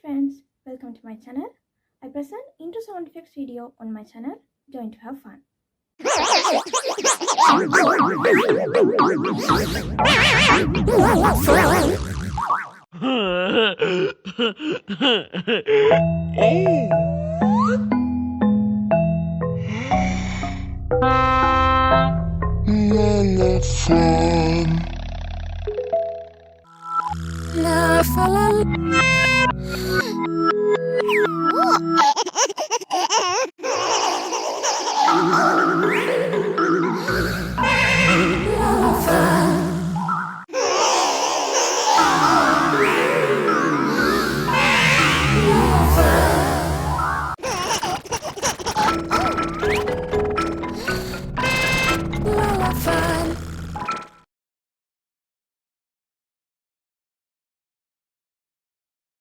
friends, welcome to my channel. I present intro sound effects video on my channel. Join to have fun. Lala fun. La fa la la.